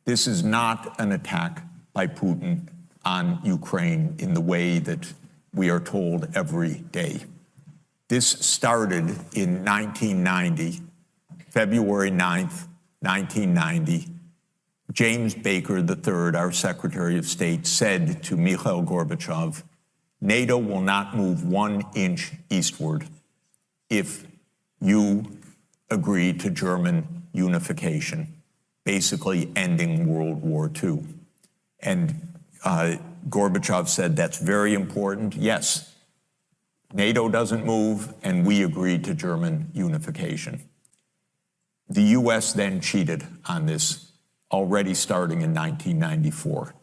This is not an attack by Putin on Ukraine in the way that we are told every day. This started in 1990, February 9th, 1990. James Baker III, our Secretary of State, said to Mikhail Gorbachev, NATO will not move 1 inch eastward if you agree to German unification, basically ending World War II. And Gorbachev said, that's very important. Yes, NATO doesn't move, and we agreed to German unification. The US then cheated on this, already starting in 1994,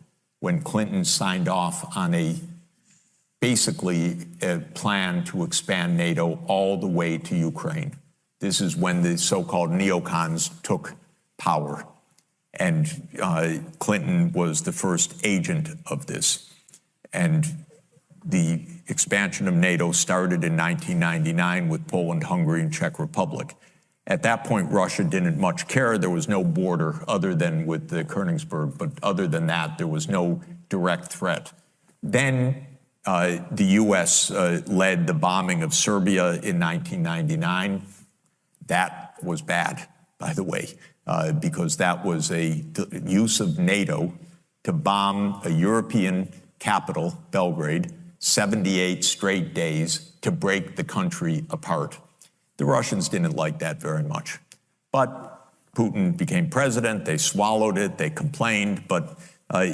when Clinton signed off on basically a plan to expand NATO all the way to Ukraine. This is when the so-called neocons took power, and Clinton was the first agent of this. And the expansion of NATO started in 1999 with Poland, Hungary, and Czech Republic. At that point, Russia didn't much care. There was no border other than with the Königsberg, but other than that, there was no direct threat. Then the US led the bombing of Serbia in 1999. That was bad, by the way, because that was a use of NATO to bomb a European capital, Belgrade, 78 straight days to break the country apart. The Russians didn't like that very much. But Putin became president, they swallowed it, they complained, but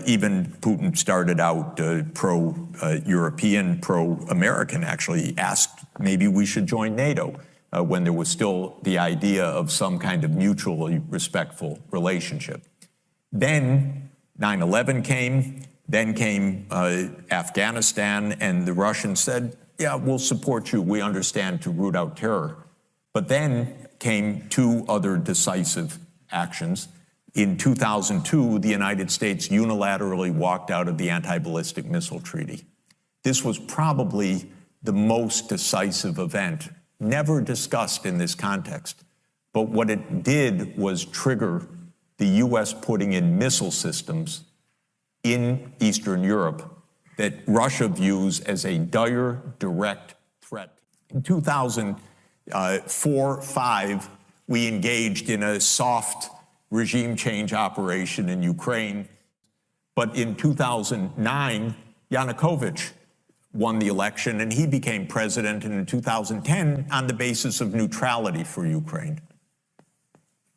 even Putin started out pro-European, pro-American, actually asked maybe we should join NATO when there was still the idea of some kind of mutually respectful relationship. Then 9/11 came, then came Afghanistan, and the Russians said, yeah, we'll support you, we understand, to root out terror. But then came 2 other decisive actions. In 2002, the United States unilaterally walked out of the Anti-Ballistic Missile Treaty. This was probably the most decisive event, never discussed in this context. But what it did was trigger the US putting in missile systems in Eastern Europe that Russia views as a dire, direct threat. In 2004-05, we engaged in a soft regime change operation in Ukraine. But in 2009, Yanukovych won the election and he became president, and in 2010 on the basis of neutrality for Ukraine.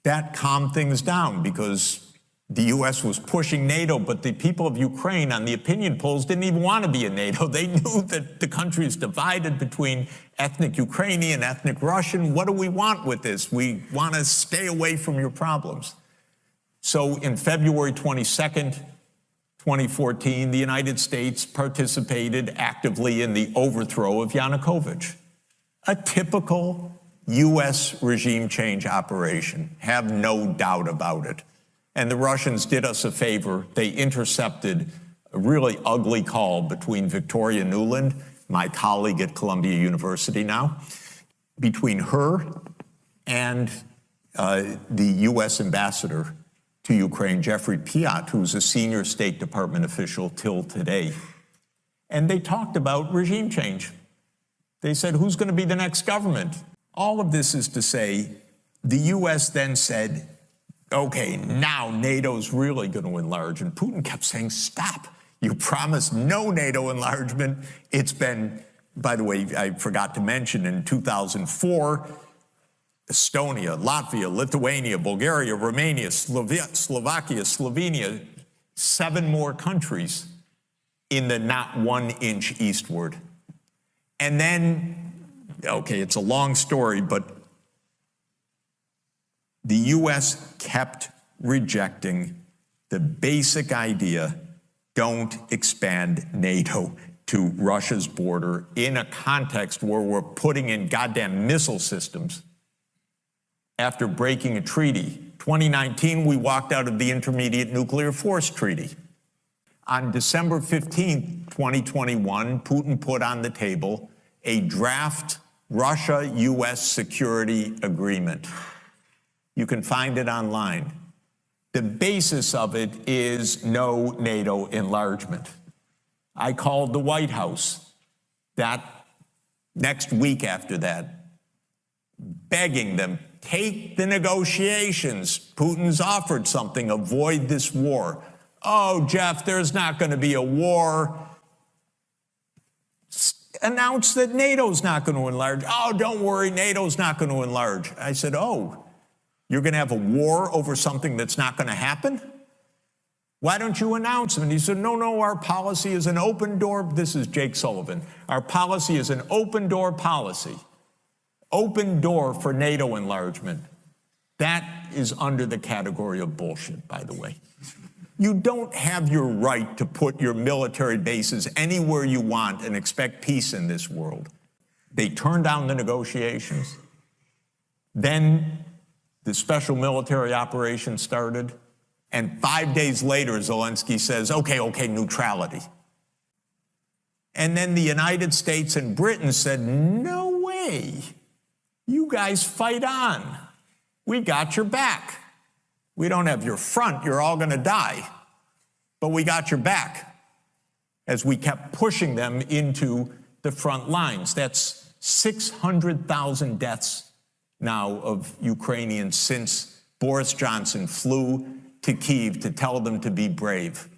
That calmed things down because the US was pushing NATO, but the people of Ukraine on the opinion polls didn't even want to be in NATO. They knew that the country is divided between ethnic Ukrainian, ethnic Russian. What do we want with this? We want to stay away from your problems. So in February 22nd, 2014, the United States participated actively in the overthrow of Yanukovych. A typical US regime change operation, have no doubt about it. And the Russians did us a favor. They intercepted a really ugly call between Victoria Nuland, my colleague at Columbia University now, between her and the US ambassador to Ukraine, Jeffrey Piat, who's a senior State Department official till today. And they talked about regime change. They said, who's going to be the next government? All of this is to say, the US then said, okay, now NATO's really going to enlarge. And Putin kept saying, stop. You promised no NATO enlargement. It's been, by the way, I forgot to mention, in 2004, Estonia, Latvia, Lithuania, Bulgaria, Romania, Slovakia, Slovenia, 7 more countries in the not 1 inch eastward. And then, okay, it's a long story, but the US kept rejecting the basic idea, don't expand NATO to Russia's border in a context where we're putting in goddamn missile systems. After breaking a treaty, 2019, we walked out of the Intermediate Nuclear Force Treaty. On December 15, 2021, Putin put on the table a draft Russia-US security agreement. You can find it online. The basis of it is no NATO enlargement. I called the White House that next week after that, begging them, take the negotiations. Putin's offered something, avoid this war. Oh, Jeff, there's not going to be a war. Announce that NATO's not going to enlarge. Oh, don't worry, NATO's not going to enlarge. I said, oh, you're going to have a war over something that's not going to happen? Why don't you announce them? And he said, no, our policy is an open door. This is Jake Sullivan. Our policy is an open door policy. Open door for NATO enlargement. That is under the category of bullshit, by the way. You don't have your right to put your military bases anywhere you want and expect peace in this world. They turned down the negotiations. Then the special military operation started. And 5 days later, Zelensky says, okay, neutrality. And then the United States and Britain said, no way. You guys fight on. We got your back. We don't have your front. You're all going to die. But we got your back as we kept pushing them into the front lines. That's 600,000 deaths now of Ukrainians since Boris Johnson flew to Kyiv to tell them to be brave.